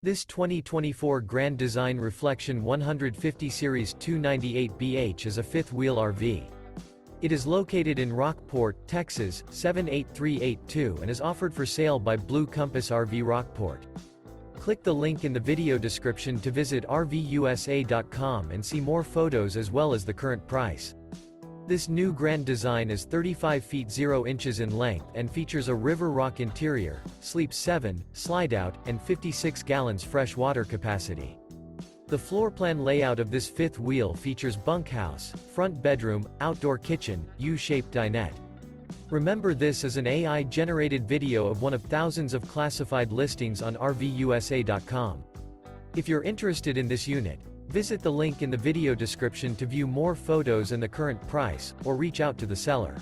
This 2024 Grand Design Reflection 150 Series 298BH is a fifth-wheel RV. It is located in Rockport, Texas, 78382 and is offered for sale by Blue Compass RV Rockport. Click the link in the video description to visit RVUSA.com and see more photos as well as the current price. This new Grand Design is 35 feet 0 inches in length and features a River Rock interior, sleeps 7, Slideout, and 56 gallons fresh water capacity. The floor plan layout of this fifth wheel features bunkhouse, front bedroom, outdoor kitchen, U-shaped dinette. Remember, this is an AI-generated video of one of thousands of classified listings on RVUSA.com. If you're interested in this unit, visit the link in the video description to view more photos and the current price, or reach out to the seller.